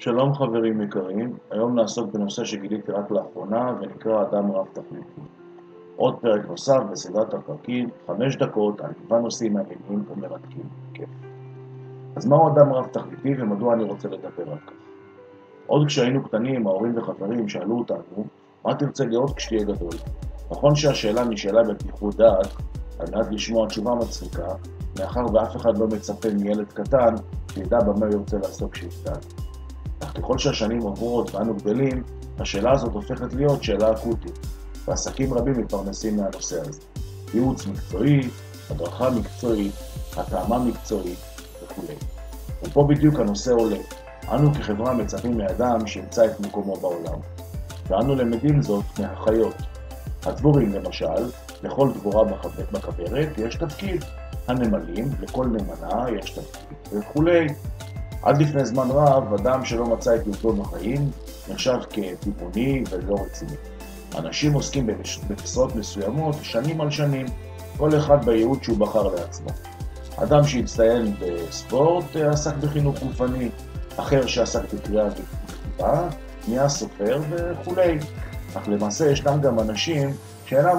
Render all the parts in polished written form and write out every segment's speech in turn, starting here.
שלום חברים יקרים, היום נעסוק בנושא שגיליתי רק לאחרונה ונקרא אדם רב תכליתי. עוד פרק נוסף בסדרת הפרקים, 5 דקות על מגוון נושאים מעניינים ומרתקים. כיף. אז מהו אדם רב תכליתי ומדוע אני רוצה לדבר על כך? עוד כשהיינו קטנים, ההורים וחברים שאלו אותנו, מה תרצה להיות כשתהיה גדול? נכון שהשאלה נשאלה בפתיחות דעת, על מנת לשמוע תשובה מצחיקה, מאחר ואף אחד לא מצפה מילד קטן שידע במה הוא ירצה לעסוק כשיגדל. אך ככל שהשנים עוברות ואנו גדלים, השאלה הזאת הופכת להיות שאלה אקוטית, ועסקים רבים מתפרנסים מהנושא הזה. ייעוץ מקצועי, הדרכה מקצועית, התאמה מקצועית וכו'. ופה בדיוק הנושא עולה. אנו כחברה מצפים מאדם שימצא את מקומו בעולם. ואנו למדים זאת מהחיות. הדבורים למשל, לכל דבורה בכוורת יש תפקיד. הנמלים, לכל נמנה יש תפקיד וכו'. עד לפני זמן רב, אדם שלא מצא את ייעודו בחיים נחשב כטיפוני ולא רציני. אנשים עוסקים במשרות מסוימות שנים על שנים, כל אחד בייעוד שהוא בחר לעצמו. אדם שהצטיין בספורט עסק בחינוך גופני, אחר שעסק בקריאה וכתיבה, נהיה סופר וכו'. אך למעשה ישנם גם אנשים שאינם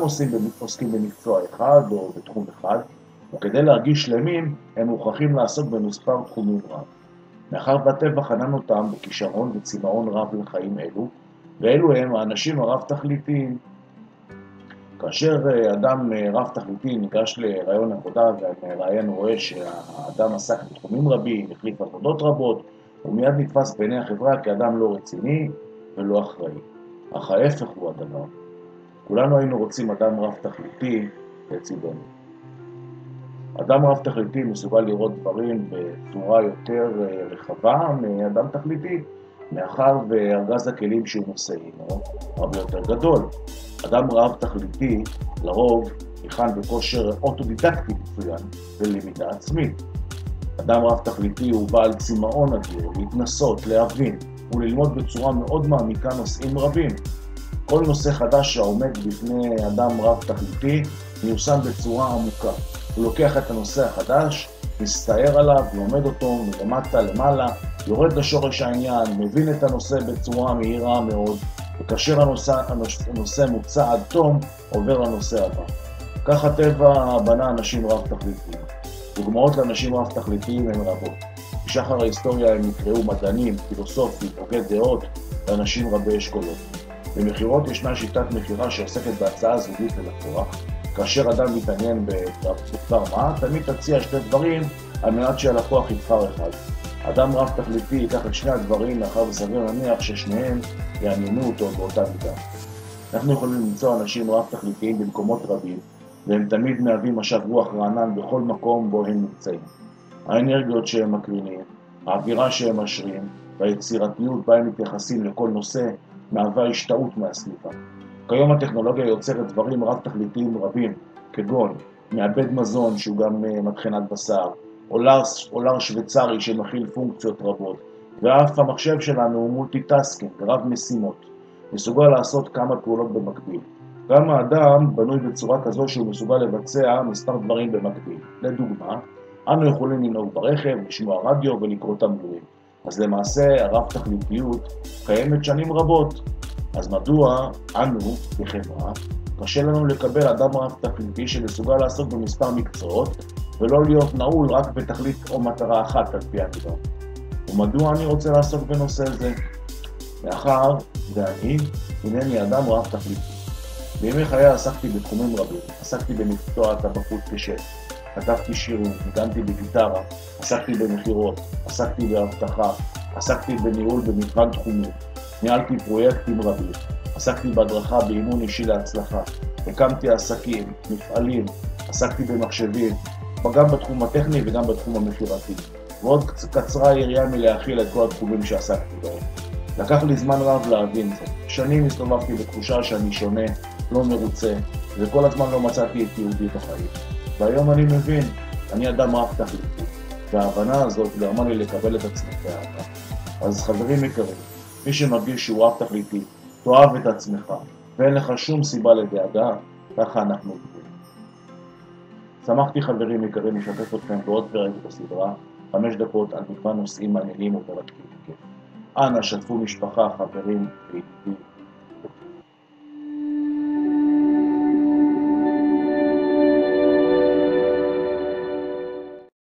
עוסקים במקצוע אחד או בתחום אחד, וכדי להרגיש שלמים הם מוכרחים לעסוק במספר תחומים רב. מאחר והטבע חנן אותם בכישרון וצמאון רב לחיים אלו, ואלו הם האנשים הרב תכליתיים. כאשר אדם רב תכליתי ניגש לרעיון עבודה והמראיין רואה שהאדם עסק בתחומים רבים, החליף עבודות רבות, הוא מיד נתפס בעיני החברה כאדם לא רציני ולא אחראי. אך ההפך הוא הדבר. כולנו היינו רוצים אדם רב תכליתי לצידנו. אדם רב תכליתי מסוגל לראות דברים בצורה יותר רחבה מאדם תכליתי, מאחר וארגז הכלים שהוא נושא הינו הרבה יותר גדול. אדם רב תכליתי לרוב יכן בכושר אוטודידקטי מצוין ולמידה עצמית. אדם רב תכליתי הוא בעל צמאון אדיר, להתנסות, להבין וללמוד בצורה מאוד מעמיקה נושאים רבים. כל נושא חדש שעומד בפני אדם רב תכליתי מיושם בצורה עמוקה. הוא לוקח את הנושא החדש, מסתער עליו, לומד אותו מלמטה למעלה, יורד לשורש העניין, מבין את הנושא בצורה מהירה מאוד, וכאשר הנושא מוצא עד תום, עובר לנושא הבא. כך הטבע בנה אנשים רב תכליתיים. דוגמאות לאנשים רב תכליתיים הן רבות. בשחר ההיסטוריה הם נקראו מדענים, פילוסופים, הוגי דעות ואנשים רבי אשכולות. במכירות ישנה שיטת מכירה שעוסקת בהצעה זוגית ללקוח. כאשר אדם מתעניין בדבר מה, תמיד תציע שני דברים על מנת שהלקוח יבחר אחד. אדם רב תכליתי ייקח את שני הדברים מאחר וסביר להניח ששניהם יעניינו אותו באותה מידה. אנחנו יכולים למצוא אנשים רב תכליתיים במקומות רבים, והם תמיד מהווים משב רוח רענן בכל מקום בו הם נמצאים. האנרגיות שהם מקרינים, האווירה שהם משרים, והיצירתיות בה הם מתייחסים לכל נושא, מהווה השתאות מהסביבה. כיום הטכנולוגיה יוצרת דברים רב תכליתיים רבים, כגון מעבד מזון שהוא גם מטחנת בשר, אולר שוויצרי שמכיל פונקציות רבות, ואף המחשב שלנו הוא מולטיטאסקינג, רב משימות, מסוגל לעשות כמה פעולות במקביל. גם האדם בנוי בצורה כזו שהוא מסוגל לבצע מספר דברים במקביל. לדוגמה, אנו יכולים לנהוג ברכב, לשמוע רדיו ולקרוא תמלולים. אז למעשה הרב תכליתיות קיימת שנים רבות. אז מדוע אנו, כחברה, קשה לנו לקבל אדם רב תכליתי שמסוגל לעסוק במספר מקצועות ולא להיות נעול רק בתכלית או מטרה אחת על פי הדבר? ומדוע אני רוצה לעסוק בנושא זה? מאחר ואני הנני אדם רב תכליתי. בימי חיי עסקתי בתחומים רבים, עסקתי במקצוע הטבחות כשף, כתבתי שירים, ניגנתי בגיטרה, עסקתי במכירות, עסקתי באבטחה, עסקתי בניהול במגוון תחומים, ניהלתי פרויקטים רבים, עסקתי בהדרכה באימון אישי להצלחה, הקמתי עסקים, מפעלים, עסקתי במחשבים, גם בתחום הטכני וגם בתחום המכירתי. ועוד קצרה היריעה מלהכיל את כל התחומים שעסקתי בהם. לקח לי זמן רב להבין זאת. שנים הסתובבתי בתחושה שאני שונה, לא מרוצה, וכל הזמן לא מצאתי את ייעודי בחיים. והיום אני מבין, אני אדם רב תכליתי, וההבנה הזאת גרמה לי לקבל את עצמי באהבה. אז חברים יקרים, מי שמרגיש שהוא רב תכליתי, תאהב את עצמך, ואין לך שום סיבה לדאגה, ככה אנחנו גדולים. שמחתי חברים יקרים לשתף אתכם בעוד פרק בסדרה, 5 דקות על מגוון נושאים מעניינים ומרתקים. אנא שתפו משפחה, חברים וידידים